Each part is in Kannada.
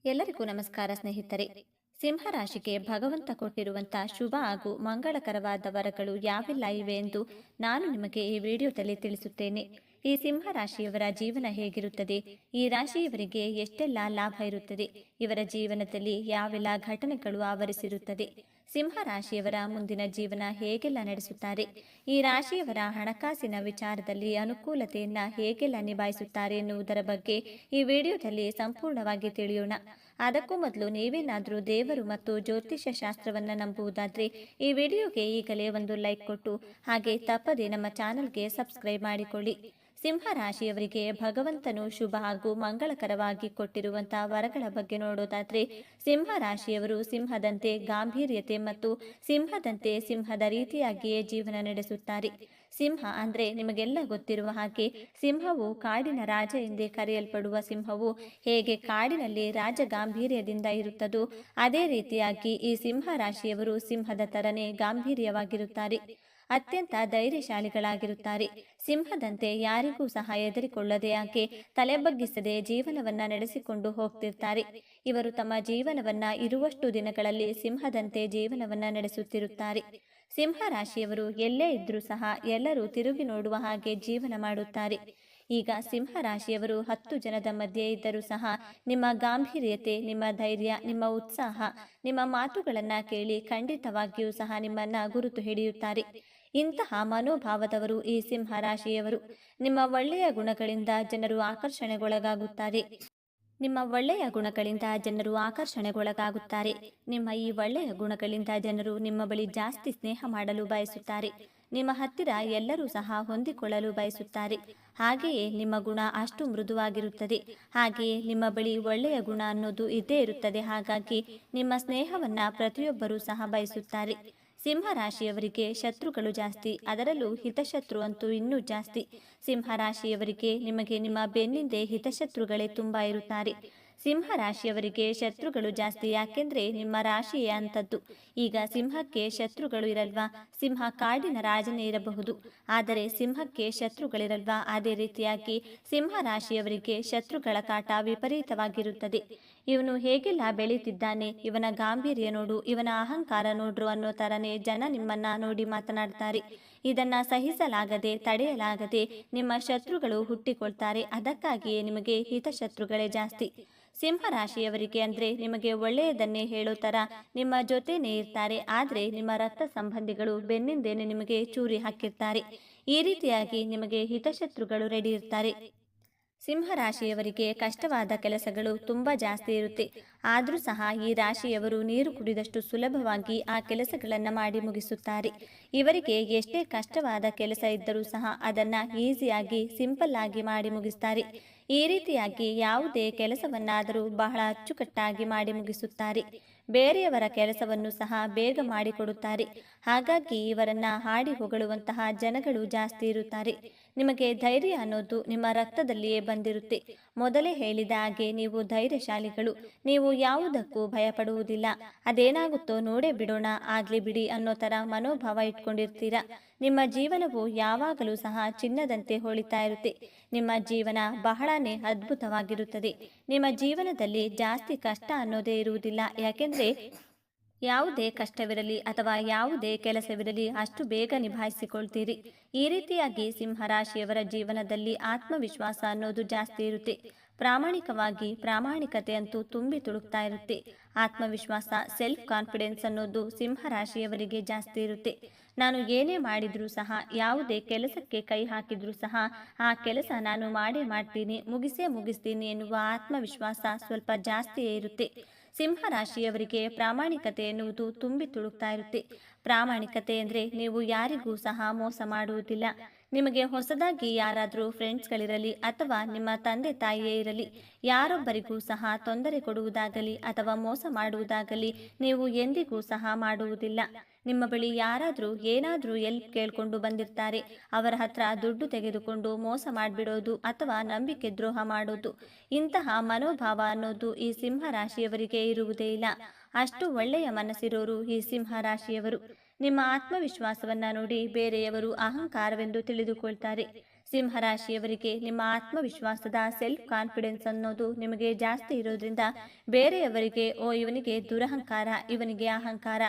ಎಲ್ಲರಿಗೂ ನಮಸ್ಕಾರ ಸ್ನೇಹಿತರೆ. ಸಿಂಹ ರಾಶಿಗೆ ಭಗವಂತ ಕೊಟ್ಟಿರುವಂಥ ಶುಭ ಹಾಗೂ ಮಂಗಳಕರವಾದ ವರಗಳು ಯಾವೆಲ್ಲ ಇವೆ ಎಂದು ನಾನು ನಿಮಗೆ ಈ ವಿಡಿಯೋದಲ್ಲಿ ತಿಳಿಸುತ್ತೇನೆ. ಈ ಸಿಂಹ ರಾಶಿಯವರ ಜೀವನ ಹೇಗಿರುತ್ತದೆ, ಈ ರಾಶಿಯವರಿಗೆ ಎಷ್ಟೆಲ್ಲ ಲಾಭ ಇರುತ್ತದೆ, ಇವರ ಜೀವನದಲ್ಲಿ ಯಾವೆಲ್ಲ ಘಟನೆಗಳು ಆವರಿಸಿರುತ್ತದೆ, ಸಿಂಹ ರಾಶಿಯವರ ಮುಂದಿನ ಜೀವನ ಹೇಗೆಲ್ಲ ನಡೆಸುತ್ತಾರೆ, ಈ ರಾಶಿಯವರ ಹಣಕಾಸಿನ ವಿಚಾರದಲ್ಲಿ ಅನುಕೂಲತೆಯನ್ನ ಹೇಗೆಲ್ಲ ನಿಭಾಯಿಸುತ್ತಾರೆ ಎನ್ನುವುದರ ಬಗ್ಗೆ ಈ ವಿಡಿಯೋದಲ್ಲಿ ಸಂಪೂರ್ಣವಾಗಿ ತಿಳಿಯೋಣ. ಅದಕ್ಕೂ ಮೊದಲು ನೀವೇನಾದರೂ ದೇವರು ಮತ್ತು ಜ್ಯೋತಿಷ್ಯ ಶಾಸ್ತ್ರವನ್ನ ನಂಬುವುದಾದ್ರೆ ಈ ವಿಡಿಯೋಗೆ ಈಗಲೇ ಒಂದು ಲೈಕ್ ಕೊಟ್ಟು ಹಾಗೆ ತಪ್ಪದೆ ನಮ್ಮ ಚಾನೆಲ್ಗೆ ಸಬ್ಸ್ಕ್ರೈಬ್ ಮಾಡಿಕೊಳ್ಳಿ. ಸಿಂಹ ರಾಶಿಯವರಿಗೆ ಭಗವಂತನು ಶುಭ ಹಾಗೂ ಮಂಗಳಕರವಾಗಿ ಕೊಟ್ಟಿರುವಂತಹ ವರಗಳ ಬಗ್ಗೆ ನೋಡೋದಾದ್ರೆ, ಸಿಂಹ ರಾಶಿಯವರು ಸಿಂಹದಂತೆ ಗಾಂಭೀರ್ಯತೆ ಮತ್ತು ಸಿಂಹದಂತೆ ಸಿಂಹದ ರೀತಿಯಾಗಿಯೇ ಜೀವನ ನಡೆಸುತ್ತಾರೆ. ಸಿಂಹ ಅಂದ್ರೆ ನಿಮಗೆಲ್ಲ ಗೊತ್ತಿರುವ ಹಾಗೆ ಸಿಂಹವು ಕಾಡಿನ ರಾಜ ಎಂದೇ ಕರೆಯಲ್ಪಡುವ ಸಿಂಹವು ಹೇಗೆ ಕಾಡಿನಲ್ಲಿ ರಾಜ ಗಾಂಭೀರ್ಯದಿಂದ ಇರುತ್ತದೋ ಅದೇ ರೀತಿಯಾಗಿ ಈ ಸಿಂಹ ರಾಶಿಯವರು ಸಿಂಹದ ತರನೇ ಗಾಂಭೀರ್ಯವಾಗಿರುತ್ತಾರೆ. ಅತ್ಯಂತ ಧೈರ್ಯಶಾಲಿಗಳಾಗಿರುತ್ತಾರೆ. ಸಿಂಹದಂತೆ ಯಾರಿಗೂ ಸಹ ಹೆದರಿಕೊಳ್ಳದೆ ಯಾಕೆ ತಲೆ ಬಗ್ಗಿಸದೆ ಜೀವನವನ್ನ ನಡೆಸಿಕೊಂಡು ಹೋಗ್ತಿರ್ತಾರೆ. ಇವರು ತಮ್ಮ ಜೀವನವನ್ನ ಇರುವಷ್ಟು ದಿನಗಳಲ್ಲಿ ಸಿಂಹದಂತೆ ಜೀವನವನ್ನ ನಡೆಸುತ್ತಿರುತ್ತಾರೆ. ಸಿಂಹ ರಾಶಿಯವರು ಎಲ್ಲೇ ಇದ್ರೂ ಸಹ ಎಲ್ಲರೂ ತಿರುಗಿ ನೋಡುವ ಹಾಗೆ ಜೀವನ ಮಾಡುತ್ತಾರೆ. ಈಗ ಸಿಂಹ ರಾಶಿಯವರು 10 ಜನದ ಮಧ್ಯೆ ಇದ್ದರೂ ಸಹ ನಿಮ್ಮ ಗಾಂಭೀರ್ಯತೆ, ನಿಮ್ಮ ಧೈರ್ಯ, ನಿಮ್ಮ ಉತ್ಸಾಹ, ನಿಮ್ಮ ಮಾತುಗಳನ್ನ ಕೇಳಿ ಖಂಡಿತವಾಗಿಯೂ ಸಹ ನಿಮ್ಮನ್ನ ಗುರುತು ಹಿಡಿಯುತ್ತಾರೆ. ಇಂತಹ ಮನೋಭಾವದವರು ಈ ಸಿಂಹ ರಾಶಿಯವರು. ನಿಮ್ಮ ಒಳ್ಳೆಯ ಗುಣಗಳಿಂದ ಜನರು ಆಕರ್ಷಣೆಗೊಳಗಾಗುತ್ತಾರೆ. ನಿಮ್ಮ ಒಳ್ಳೆಯ ಗುಣಗಳಿಂದ ಜನರು ಆಕರ್ಷಣೆಗೊಳಗಾಗುತ್ತಾರೆ. ನಿಮ್ಮ ಈ ಒಳ್ಳೆಯ ಗುಣಗಳಿಂದ ಜನರು ನಿಮ್ಮ ಬಳಿ ಜಾಸ್ತಿ ಸ್ನೇಹ ಮಾಡಲು ಬಯಸುತ್ತಾರೆ. ನಿಮ್ಮ ಹತ್ತಿರ ಎಲ್ಲರೂ ಸಹ ಹೊಂದಿಕೊಳ್ಳಲು ಬಯಸುತ್ತಾರೆ. ಹಾಗೆಯೇ ನಿಮ್ಮ ಗುಣ ಅಷ್ಟು ಮೃದುವಾಗಿರುತ್ತದೆ. ಹಾಗೆಯೇ ನಿಮ್ಮ ಬಳಿ ಒಳ್ಳೆಯ ಗುಣ ಅನ್ನೋದು ಇದ್ದೇ ಇರುತ್ತದೆ. ಹಾಗಾಗಿ ನಿಮ್ಮ ಸ್ನೇಹವನ್ನ ಪ್ರತಿಯೊಬ್ಬರೂ ಸಹ ಬಯಸುತ್ತಾರೆ. ಸಿಂಹ ರಾಶಿಯವರಿಗೆ ಶತ್ರುಗಳು ಜಾಸ್ತಿ, ಅದರಲ್ಲೂ ಹಿತಶತ್ರು ಅಂತೂ ಇನ್ನೂ ಜಾಸ್ತಿ. ಸಿಂಹ ರಾಶಿಯವರಿಗೆ ನಿಮಗೆ ನಿಮ್ಮ ಬೆನ್ನಿಂದೆ ಹಿತಶತ್ರುಗಳೇ ತುಂಬಾ ಇರುತ್ತಾರೆ. ಸಿಂಹ ರಾಶಿಯವರಿಗೆ ಶತ್ರುಗಳು ಜಾಸ್ತಿ, ಯಾಕೆಂದ್ರೆ ನಿಮ್ಮ ರಾಶಿಯೇ ಅಂತದ್ದು. ಈಗ ಸಿಂಹಕ್ಕೆ ಶತ್ರುಗಳು ಇರಲ್ವಾ? ಸಿಂಹ ಕಾಡಿನ ರಾಜನೇ ಇರಬಹುದು, ಆದರೆ ಸಿಂಹಕ್ಕೆ ಶತ್ರುಗಳಿರಲ್ವಾ? ಅದೇ ರೀತಿಯಾಗಿ ಸಿಂಹ ರಾಶಿಯವರಿಗೆ ಶತ್ರುಗಳ ಕಾಟ ವಿಪರೀತವಾಗಿರುತ್ತದೆ. ಇವನು ಹೇಗೆಲ್ಲ ಬೆಳೀತಿದ್ದಾನೆ, ಇವನ ಗಾಂಭೀರ್ಯ ನೋಡು, ಇವನ ಅಹಂಕಾರ ನೋಡ್ರು ಅನ್ನೋ ತರನೇ ಜನ ನಿಮ್ಮನ್ನ ನೋಡಿ ಮಾತನಾಡ್ತಾರೆ. ಇದನ್ನ ಸಹಿಸಲಾಗದೆ ತಡೆಯಲಾಗದೆ ನಿಮ್ಮ ಶತ್ರುಗಳು ಹುಟ್ಟಿಕೊಳ್ತಾರೆ. ಅದಕ್ಕಾಗಿಯೇ ನಿಮಗೆ ಹಿತಶತ್ರುಗಳೇ ಜಾಸ್ತಿ. ಸಿಂಹ ರಾಶಿಯವರಿಗೆ ಅಂದ್ರೆ ನಿಮಗೆ ಒಳ್ಳೆಯದನ್ನೇ ಹೇಳೋ ತರ ನಿಮ್ಮ ಜೊತೆನೇ ಇರ್ತಾರೆ. ಆದ್ರೆ ನಿಮ್ಮ ರಕ್ತ ಸಂಬಂಧಿಗಳು ಬೆನ್ನಿಂದೇನೆ ನಿಮಗೆ ಚೂರಿ ಹಾಕಿರ್ತಾರೆ. ಈ ರೀತಿಯಾಗಿ ನಿಮಗೆ ಹಿತಶತ್ರುಗಳು ರೆಡಿ ಇರ್ತಾರೆ. ಸಿಂಹ ರಾಶಿಯವರಿಗೆ ಕಷ್ಟವಾದ ಕೆಲಸಗಳು ತುಂಬಾ ಜಾಸ್ತಿ ಇರುತ್ತೆ. ಆದರೂ ಸಹ ಈ ರಾಶಿಯವರು ನೀರು ಕುಡಿದಷ್ಟು ಸುಲಭವಾಗಿ ಆ ಕೆಲಸಗಳನ್ನು ಮಾಡಿ ಮುಗಿಸುತ್ತಾರೆ. ಇವರಿಗೆ ಎಷ್ಟೇ ಕಷ್ಟವಾದ ಕೆಲಸ ಇದ್ದರೂ ಸಹ ಅದನ್ನ ಈಸಿಯಾಗಿ ಸಿಂಪಲ್ ಆಗಿ ಮಾಡಿ ಮುಗಿಸ್ತಾರೆ. ಈ ರೀತಿಯಾಗಿ ಯಾವುದೇ ಕೆಲಸವನ್ನಾದರೂ ಬಹಳ ಅಚ್ಚುಕಟ್ಟಾಗಿ ಮಾಡಿ ಮುಗಿಸುತ್ತಾರೆ. ಬೇರೆಯವರ ಕೆಲಸವನ್ನು ಸಹ ಬೇಗ ಮಾಡಿಕೊಡುತ್ತಾರೆ. ಹಾಗಾಗಿ ಇವರನ್ನ ಹಾಡಿ ಹೊಗಳುವಂತಹ ಜನಗಳು ಜಾಸ್ತಿ ಇರುತ್ತಾರೆ. ನಿಮಗೆ ಧೈರ್ಯ ಅನ್ನೋದು ನಿಮ್ಮ ರಕ್ತದಲ್ಲಿಯೇ ಬಂದಿರುತ್ತೆ. ಮೊದಲೇ ಹೇಳಿದ ಹಾಗೆ ನೀವು ಧೈರ್ಯಶಾಲಿಗಳು. ನೀವು ಯಾವುದಕ್ಕೂ ಭಯಪಡುವುದಿಲ್ಲ. ಅದೇನಾಗುತ್ತೋ ನೋಡೇ ಬಿಡೋಣ, ಆಗ್ಲಿ ಬಿಡಿ ಅನ್ನೋ ತರ ಮನೋಭಾವ ಇಟ್ಕೊಂಡಿರ್ತೀರಾ. ನಿಮ್ಮ ಜೀವನವು ಯಾವಾಗಲೂ ಸಹ ಚಿನ್ನದಂತೆ ಹೊಳಿತಾ ಇರುತ್ತೆ. ನಿಮ್ಮ ಜೀವನ ಬಹಳನೇ ಅದ್ಭುತವಾಗಿರುತ್ತದೆ. ನಿಮ್ಮ ಜೀವನದಲ್ಲಿ ಜಾಸ್ತಿ ಕಷ್ಟ ಅನ್ನೋದೇ ಇರುವುದಿಲ್ಲ. ಯಾಕೆಂದ್ರೆ ಯಾವುದೇ ಕಷ್ಟವಿರಲಿ ಅಥವಾ ಯಾವುದೇ ಕೆಲಸವಿರಲಿ ಅಷ್ಟು ಬೇಗ ನಿಭಾಯಿಸಿಕೊಳ್ತೀರಿ. ಈ ರೀತಿಯಾಗಿ ಸಿಂಹ ರಾಶಿಯವರ ಜೀವನದಲ್ಲಿ ಆತ್ಮವಿಶ್ವಾಸ ಅನ್ನೋದು ಜಾಸ್ತಿ ಇರುತ್ತೆ. ಪ್ರಾಮಾಣಿಕತೆ ಅಂತೂ ತುಂಬಿ ತುಳುಕ್ತಾ ಇರುತ್ತೆ. ಆತ್ಮವಿಶ್ವಾಸ, ಸೆಲ್ಫ್ ಕಾನ್ಫಿಡೆನ್ಸ್ ಅನ್ನೋದು ಸಿಂಹ ರಾಶಿಯವರಿಗೆ ಜಾಸ್ತಿ ಇರುತ್ತೆ. ನಾನು ಏನೇ ಮಾಡಿದ್ರೂ ಸಹ, ಯಾವುದೇ ಕೆಲಸಕ್ಕೆ ಕೈ ಹಾಕಿದ್ರೂ ಸಹ ಆ ಕೆಲಸ ನಾನು ಮಾಡೇ ಮಾಡ್ತೀನಿ, ಮುಗಿಸೇ ಮುಗಿಸ್ತೀನಿ ಎನ್ನುವ ಆತ್ಮವಿಶ್ವಾಸ ಸ್ವಲ್ಪ ಜಾಸ್ತಿಯೇ ಇರುತ್ತೆ. ಸಿಂಹ ರಾಶಿಯವರಿಗೆ ಪ್ರಾಮಾಣಿಕತೆ ಎನ್ನುವುದು ತುಂಬಿ ತುಳುಕ್ತಾ ಇರುತ್ತೆ. ಪ್ರಾಮಾಣಿಕತೆ ಅಂದರೆ ನೀವು ಯಾರಿಗೂ ಸಹ ಮೋಸ ಮಾಡುವುದಿಲ್ಲ. ನಿಮಗೆ ಹೊಸದಾಗಿ ಯಾರಾದರೂ ಫ್ರೆಂಡ್ಸ್ಗಳಿರಲಿ ಅಥವಾ ನಿಮ್ಮ ತಂದೆ ತಾಯಿಯೇ ಇರಲಿ, ಯಾರೊಬ್ಬರಿಗೂ ಸಹ ತೊಂದರೆ ಕೊಡುವುದಾಗಲಿ ಅಥವಾ ಮೋಸ ಮಾಡುವುದಾಗಲಿ ನೀವು ಎಂದಿಗೂ ಸಹ ಮಾಡುವುದಿಲ್ಲ. ನಿಮ್ಮ ಬಳಿ ಯಾರಾದರೂ ಏನಾದರೂ ಎಲ್ಪ್ ಕೇಳಿಕೊಂಡು ಬಂದಿರ್ತಾರೆ, ಅವರ ಹತ್ರ ದುಡ್ಡು ತೆಗೆದುಕೊಂಡು ಮೋಸ ಮಾಡಿಬಿಡೋದು ಅಥವಾ ನಂಬಿಕೆ ದ್ರೋಹ ಮಾಡೋದು, ಇಂತಹ ಮನೋಭಾವ ಅನ್ನೋದು ಈ ಸಿಂಹ ರಾಶಿಯವರಿಗೆ ಇರುವುದೇ ಇಲ್ಲ. ಅಷ್ಟು ಒಳ್ಳೆಯ ಮನಸ್ಸಿರೋರು ಈ ಸಿಂಹ ರಾಶಿಯವರು. ನಿಮ್ಮ ಆತ್ಮವಿಶ್ವಾಸವನ್ನ ನೋಡಿ ಬೇರೆಯವರು ಅಹಂಕಾರವೆಂದು ತಿಳಿದುಕೊಳ್ತಾರೆ. ಸಿಂಹರಾಶಿಯವರಿಗೆ ನಿಮ್ಮ ಆತ್ಮವಿಶ್ವಾಸದ ಸೆಲ್ಫ್ ಕಾನ್ಫಿಡೆನ್ಸ್ ಅನ್ನೋದು ನಿಮಗೆ ಜಾಸ್ತಿ ಇರೋದ್ರಿಂದ ಬೇರೆಯವರಿಗೆ ಇವನಿಗೆ ದುರಹಂಕಾರ, ಇವನಿಗೆ ಅಹಂಕಾರ,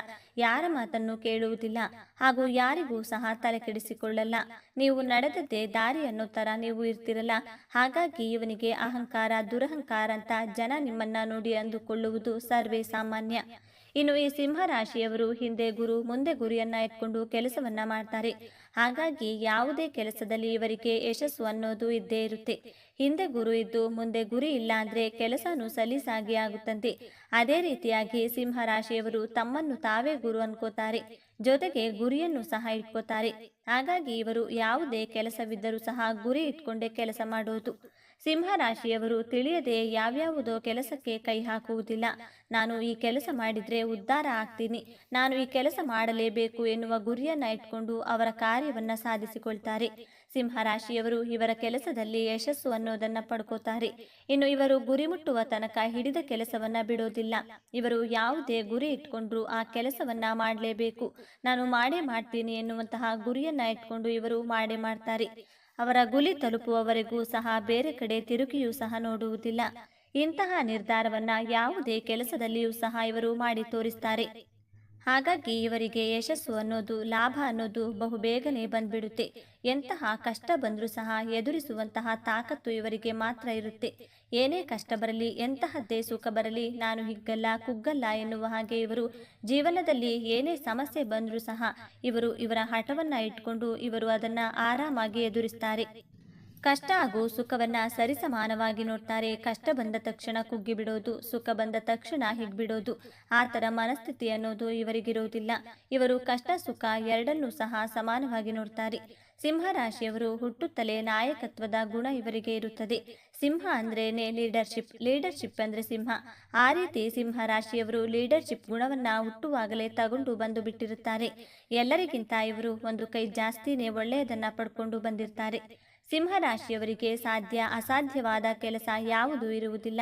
ಯಾರ ಮಾತನ್ನು ಕೇಳುವುದಿಲ್ಲ ಹಾಗೂ ಯಾರಿಗೂ ಸಹ ತಲೆ ಕೆಡಿಸಿಕೊಳ್ಳಲ್ಲ. ನೀವು ನಡೆದದ್ದೇ ದಾರಿ ಅನ್ನೋ ತರ ನೀವು ಇರ್ತಿರಲ್ಲ. ಹಾಗಾಗಿ ಇವನಿಗೆ ಅಹಂಕಾರ, ದುರಹಂಕಾರ ಅಂತ ಜನ ನಿಮ್ಮನ್ನ ನೋಡಿ ಅಂದುಕೊಳ್ಳುವುದು ಸರ್ವೇ ಸಾಮಾನ್ಯ. ಇನ್ನು ಈ ಸಿಂಹರಾಶಿಯವರು ಹಿಂದೆ ಗುರು ಮುಂದೆ ಗುರಿಯನ್ನ ಇಟ್ಕೊಂಡು ಕೆಲಸವನ್ನ ಮಾಡ್ತಾರೆ. ಹಾಗಾಗಿ ಯಾವುದೇ ಕೆಲಸದಲ್ಲಿ ಇವರಿಗೆ ಯಶಸ್ಸು ಅನ್ನೋದು ಇದ್ದೇ ಇರುತ್ತೆ. ಹಿಂದೆ ಗುರು ಇದ್ದು ಮುಂದೆ ಗುರಿ ಇಲ್ಲ ಅಂದ್ರೆ ಕೆಲಸನೂ ಸಲೀಸಾಗಿ ಆಗುತ್ತಂತೆ. ಅದೇ ರೀತಿಯಾಗಿ ಸಿಂಹರಾಶಿಯವರು ತಮ್ಮನ್ನು ತಾವೇ ಗುರು ಅನ್ಕೋತಾರೆ, ಜೊತೆಗೆ ಗುರಿಯನ್ನು ಸಹ ಇಟ್ಕೋತಾರೆ. ಹಾಗಾಗಿ ಇವರು ಯಾವುದೇ ಕೆಲಸವಿದ್ದರೂ ಸಹ ಗುರಿ ಇಟ್ಕೊಂಡೇ ಕೆಲಸ ಮಾಡೋದು. ಸಿಂಹರಾಶಿಯವರು ತಿಳಿಯದೆ ಯಾವ್ಯಾವುದೋ ಕೆಲಸಕ್ಕೆ ಕೈ ಹಾಕುವುದಿಲ್ಲ. ನಾನು ಈ ಕೆಲಸ ಮಾಡಿದ್ರೆ ಉದ್ಧಾರ ಆಗ್ತೀನಿ, ನಾನು ಈ ಕೆಲಸ ಮಾಡಲೇಬೇಕು ಎನ್ನುವ ಗುರಿಯನ್ನ ಇಟ್ಕೊಂಡು ಅವರ ಕಾರ್ಯವನ್ನ ಸಾಧಿಸಿಕೊಳ್ತಾರೆ. ಸಿಂಹರಾಶಿಯವರು ಇವರ ಕೆಲಸದಲ್ಲಿ ಯಶಸ್ಸು ಅನ್ನೋದನ್ನ ಪಡ್ಕೋತಾರೆ. ಇನ್ನು ಇವರು ಗುರಿ ಮುಟ್ಟುವ ತನಕ ಹಿಡಿದ ಕೆಲಸವನ್ನ ಬಿಡೋದಿಲ್ಲ. ಇವರು ಯಾವುದೇ ಗುರಿ ಇಟ್ಕೊಂಡ್ರು ಆ ಕೆಲಸವನ್ನ ಮಾಡಲೇಬೇಕು, ನಾನು ಮಾಡೇ ಮಾಡ್ತೀನಿ ಎನ್ನುವಂತಹ ಗುರಿಯನ್ನ ಇಟ್ಕೊಂಡು ಇವರು ಮಾಡೇ ಮಾಡ್ತಾರೆ. ಅವರ ಗುರಿ ತಲುಪುವವರೆಗೂ ಸಹ ಬೇರೆ ಕಡೆ ತಿರುಗಿಯೂ ಸಹ ನೋಡುವುದಿಲ್ಲ. ಇಂತಹ ನಿರ್ಧಾರವನ್ನ ಯಾವುದೇ ಕೆಲಸದಲ್ಲಿಯೂ ಸಹ ಇವರು ಮಾಡಿ ತೋರಿಸ್ತಾರೆ. ಹಾಗಾಗಿ ಇವರಿಗೆ ಯಶಸ್ಸು ಅನ್ನೋದು, ಲಾಭ ಅನ್ನೋದು ಬಹುಬೇಗನೆ ಬಂದ್ಬಿಡುತ್ತೆ. ಎಂತಹ ಕಷ್ಟ ಬಂದರೂ ಸಹ ಎದುರಿಸುವಂತಹ ತಾಕತ್ತು ಇವರಿಗೆ ಮಾತ್ರ ಇರುತ್ತೆ. ಏನೇ ಕಷ್ಟ ಬರಲಿ, ಎಂತಹದ್ದೇ ಸುಖ ಬರಲಿ, ನಾನು ಹಿಗ್ಗಲ್ಲ ಕುಗ್ಗಲ್ಲ ಎನ್ನುವ ಹಾಗೆ ಇವರು ಜೀವನದಲ್ಲಿ ಏನೇ ಸಮಸ್ಯೆ ಬಂದರೂ ಸಹ ಇವರು ಇವರ ಹಠವನ್ನ ಇಟ್ಕೊಂಡು ಇವರು ಅದನ್ನ ಆರಾಮಾಗಿ ಎದುರಿಸ್ತಾರೆ. ಕಷ್ಟ ಹಾಗೂ ಸುಖವನ್ನ ಸರಿಸಮಾನವಾಗಿ ನೋಡ್ತಾರೆ. ಕಷ್ಟ ಬಂದ ತಕ್ಷಣ ಕುಗ್ಗಿಬಿಡೋದು, ಸುಖ ಬಂದ ತಕ್ಷಣ ಹಿಗ್ಬಿಡೋದು, ಆ ಥರ ಮನಸ್ಥಿತಿ ಅನ್ನೋದು ಇವರಿಗಿರೋದಿಲ್ಲ. ಇವರು ಕಷ್ಟ ಸುಖ ಎರಡನ್ನೂ ಸಹ ಸಮಾನವಾಗಿ ನೋಡ್ತಾರೆ. ಸಿಂಹರಾಶಿಯವರು ಹುಟ್ಟುತ್ತಲೇ ನಾಯಕತ್ವದ ಗುಣ ಇವರಿಗೆ ಇರುತ್ತದೆ. ಸಿಂಹ ಅಂದ್ರೇನೆ ಲೀಡರ್ಶಿಪ್ ಅಂದ್ರೆ ಸಿಂಹ. ಆ ರೀತಿ ಸಿಂಹರಾಶಿಯವರು ಲೀಡರ್ಶಿಪ್ ಗುಣವನ್ನ ಹುಟ್ಟುವಾಗಲೇ ತಗೊಂಡು ಬಂದು ಬಿಟ್ಟಿರುತ್ತಾರೆ. ಎಲ್ಲರಿಗಿಂತ ಇವರು ಒಂದು ಕೈ ಜಾಸ್ತಿನೇ ಒಳ್ಳೆಯದನ್ನ ಪಡ್ಕೊಂಡು ಬಂದಿರ್ತಾರೆ. ಸಿಂಹರಾಶಿಯವರಿಗೆ ಸಾಧ್ಯ ಅಸಾಧ್ಯವಾದ ಕೆಲಸ ಯಾವುದೂ ಇರುವುದಿಲ್ಲ.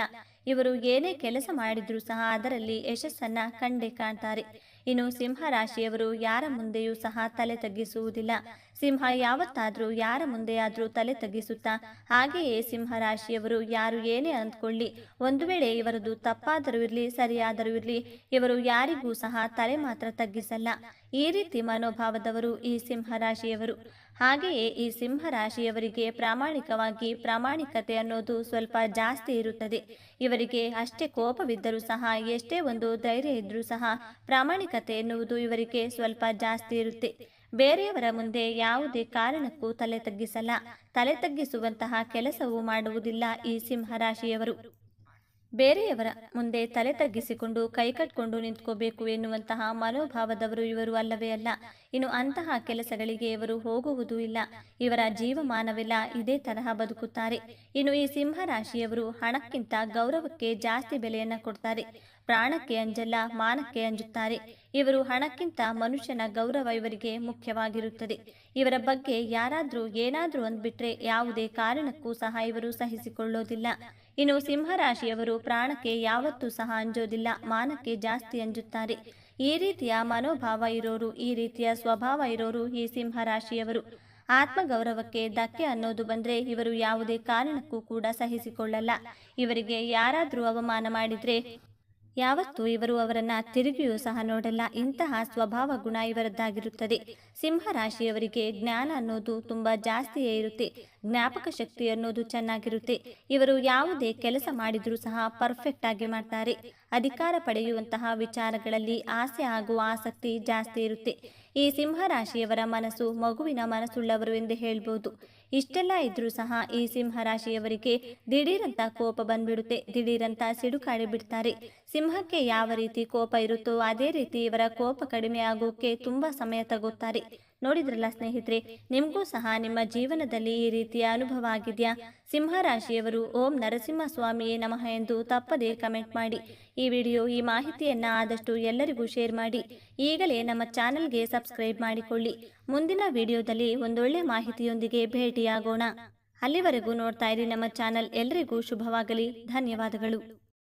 ಇವರು ಏನೇ ಕೆಲಸ ಮಾಡಿದ್ರೂ ಸಹ ಅದರಲ್ಲಿ ಯಶಸ್ಸನ್ನ ಕಂಡೇ ಕಾಣ್ತಾರೆ. ಇನ್ನು ಸಿಂಹರಾಶಿಯವರು ಯಾರ ಮುಂದೆಯೂ ಸಹ ತಲೆ ತಗ್ಗಿಸುವುದಿಲ್ಲ. ಸಿಂಹ ಯಾವತ್ತಾದ್ರೂ ಯಾರ ಮುಂದೆಯಾದ್ರೂ ತಲೆ ತಗ್ಗಿಸುತ್ತಾ? ಹಾಗೆಯೇ ಸಿಂಹರಾಶಿಯವರು ಯಾರು ಏನೇ ಅಂದ್ಕೊಳ್ಳಿ, ಒಂದು ವೇಳೆ ಇವರದು ತಪ್ಪಾದರೂ ಇರಲಿ ಸರಿಯಾದರೂ ಇರಲಿ, ಇವರು ಯಾರಿಗೂ ಸಹ ತಲೆ ಮಾತ್ರ ತಗ್ಗಿಸಲ್ಲ. ಈ ರೀತಿ ಮನೋಭಾವದವರು ಈ ಸಿಂಹರಾಶಿಯವರು. ಹಾಗೆಯೇ ಈ ಸಿಂಹರಾಶಿಯವರಿಗೆ ಪ್ರಾಮಾಣಿಕತೆ ಅನ್ನೋದು ಸ್ವಲ್ಪ ಜಾಸ್ತಿ ಇರುತ್ತದೆ. ಇವರಿಗೆ ಅಷ್ಟೇ ಕೋಪವಿದ್ದರೂ ಸಹ, ಎಷ್ಟೇ ಒಂದು ಧೈರ್ಯ ಇದ್ರೂ ಸಹ ಪ್ರಾಮಾಣಿಕತೆ ಎನ್ನುವುದು ಇವರಿಗೆ ಸ್ವಲ್ಪ ಜಾಸ್ತಿ ಇರುತ್ತೆ. ಬೇರೆಯವರ ಮುಂದೆ ಯಾವುದೇ ಕಾರಣಕ್ಕೂ ತಲೆ ತಗ್ಗಿಸಲ್ಲ. ತಲೆ ತಗ್ಗಿಸುವಂತಹ ಕೆಲಸವೂ ಮಾಡುವುದಿಲ್ಲ ಈ ಸಿಂಹರಾಶಿಯವರು. ಬೇರೆಯವರ ಮುಂದೆ ತಲೆ ತಗ್ಗಿಸಿಕೊಂಡು ಕೈಕಟ್ಕೊಂಡು ನಿಂತ್ಕೋಬೇಕು ಎನ್ನುವಂತಹ ಮನೋಭಾವದವರು ಇವರು ಅಲ್ಲವೇ ಅಲ್ಲ. ಇನ್ನು ಅಂತಹ ಕೆಲಸಗಳಿಗೆ ಇವರು ಹೋಗುವುದೂ ಇಲ್ಲ. ಇವರ ಜೀವಮಾನವೆಲ್ಲ ಇದೇ ತರಹ ಬದುಕುತ್ತಾರೆ. ಇನ್ನು ಈ ಸಿಂಹರಾಶಿಯವರು ಹಣಕ್ಕಿಂತ ಗೌರವಕ್ಕೆ ಜಾಸ್ತಿ ಬೆಲೆಯನ್ನ ಕೊಡ್ತಾರೆ. ಪ್ರಾಣಕ್ಕೆ ಅಂಜಲ್ಲ, ಮಾನಕ್ಕೆ ಅಂಜುತ್ತಾರೆ. ಇವರು ಹಣಕ್ಕಿಂತ ಮನುಷ್ಯನ ಗೌರವ ಇವರಿಗೆ ಮುಖ್ಯವಾಗಿರುತ್ತದೆ. ಇವರ ಬಗ್ಗೆ ಯಾರಾದ್ರೂ ಏನಾದ್ರೂ ಅಂದ್ಬಿಟ್ರೆ ಯಾವುದೇ ಕಾರಣಕ್ಕೂ ಸಹ ಇವರು ಸಹಿಸಿಕೊಳ್ಳೋದಿಲ್ಲ. ಇನ್ನು ಸಿಂಹರಾಶಿಯವರು ಪ್ರಾಣಕ್ಕೆ ಯಾವತ್ತೂ ಸಹ ಅಂಜೋದಿಲ್ಲ, ಮಾನಕ್ಕೆ ಜಾಸ್ತಿ ಅಂಜುತ್ತಾರೆ. ಈ ರೀತಿಯ ಮನೋಭಾವ ಇರೋರು, ಈ ರೀತಿಯ ಸ್ವಭಾವ ಇರೋರು ಈ ಸಿಂಹರಾಶಿಯವರು. ಆತ್ಮಗೌರವಕ್ಕೆ ಧಕ್ಕೆ ಅನ್ನೋದು ಬಂದ್ರೆ ಇವರು ಯಾವುದೇ ಕಾರಣಕ್ಕೂ ಕೂಡ ಸಹಿಸಿಕೊಳ್ಳಲ್ಲ. ಇವರಿಗೆ ಯಾರಾದ್ರೂ ಅವಮಾನ ಮಾಡಿದ್ರೆ ಯಾವತ್ತೂ ಇವರು ಅವರನ್ನ ತಿರುಗಿಯೂ ಸಹ ನೋಡಲ್ಲ. ಇಂತಹ ಸ್ವಭಾವ ಗುಣ ಇವರದ್ದಾಗಿರುತ್ತದೆ. ಸಿಂಹರಾಶಿಯವರಿಗೆ ಜ್ಞಾನ ಅನ್ನೋದು ತುಂಬಾ ಜಾಸ್ತಿಯೇ ಇರುತ್ತೆ. ಜ್ಞಾಪಕ ಶಕ್ತಿ ಅನ್ನೋದು ಚೆನ್ನಾಗಿರುತ್ತೆ. ಇವರು ಯಾವುದೇ ಕೆಲಸ ಮಾಡಿದ್ರೂ ಸಹ ಪರ್ಫೆಕ್ಟ್ ಆಗಿ ಮಾಡ್ತಾರೆ. ಅಧಿಕಾರ ಪಡೆಯುವಂತಹ ವಿಚಾರಗಳಲ್ಲಿ ಆಸೆ ಹಾಗೂ ಆಸಕ್ತಿ ಜಾಸ್ತಿ ಇರುತ್ತೆ. ಈ ಸಿಂಹರಾಶಿಯವರ ಮನಸ್ಸು ಮಗುವಿನ ಮನಸ್ಸುಳ್ಳವರು ಎಂದು ಹೇಳ್ಬೋದು. ಇಷ್ಟೆಲ್ಲ ಇದ್ರೂ ಸಹ ಈ ಸಿಂಹರಾಶಿಯವರಿಗೆ ದಿಢೀರಂತ ಕೋಪ ಬಂದ್ಬಿಡುತ್ತೆ, ದಿಢೀರಂತ ಸಿಡುಕಾಡಿ ಬಿಡ್ತಾರೆ. ಸಿಂಹಕ್ಕೆ ಯಾವ ರೀತಿ ಕೋಪ ಇರುತ್ತೋ ಅದೇ ರೀತಿ ಇವರ ಕೋಪ ಕಡಿಮೆ ಆಗೋಕೆ ತುಂಬಾ ಸಮಯ ತಗೋತಾರೆ. ನೋಡಿದ್ರಲ್ಲ ಸ್ನೇಹಿತರೆ, ನಿಮಗೂ ಸಹ ನಿಮ್ಮ ಜೀವನದಲ್ಲಿ ಈ ರೀತಿಯ ಅನುಭವ ಆಗಿದೆಯಾ? ಸಿಂಹರಾಶಿಯವರು ಓಂ ನರಸಿಂಹ ಸ್ವಾಮಿಯೇ ನಮಃ ಎಂದು ತಪ್ಪದೇ ಕಮೆಂಟ್ ಮಾಡಿ. ಈ ವಿಡಿಯೋ ಈ ಮಾಹಿತಿಯನ್ನ ಆದಷ್ಟು ಎಲ್ಲರಿಗೂ ಶೇರ್ ಮಾಡಿ. ಈಗಲೇ ನಮ್ಮ ಚಾನೆಲ್ಗೆ ಸಬ್ಸ್ಕ್ರೈಬ್ ಮಾಡಿಕೊಳ್ಳಿ. ಮುಂದಿನ ವಿಡಿಯೋದಲ್ಲಿ ಒಂದೊಳ್ಳೆ ಮಾಹಿತಿಯೊಂದಿಗೆ ಭೇಟಿಯಾಗೋಣ. ಅಲ್ಲಿವರೆಗೂ ನೋಡ್ತಾ ಇರಿ ನಮ್ಮ ಚಾನೆಲ್. ಎಲ್ರಿಗೂ ಶುಭವಾಗಲಿ. ಧನ್ಯವಾದಗಳು.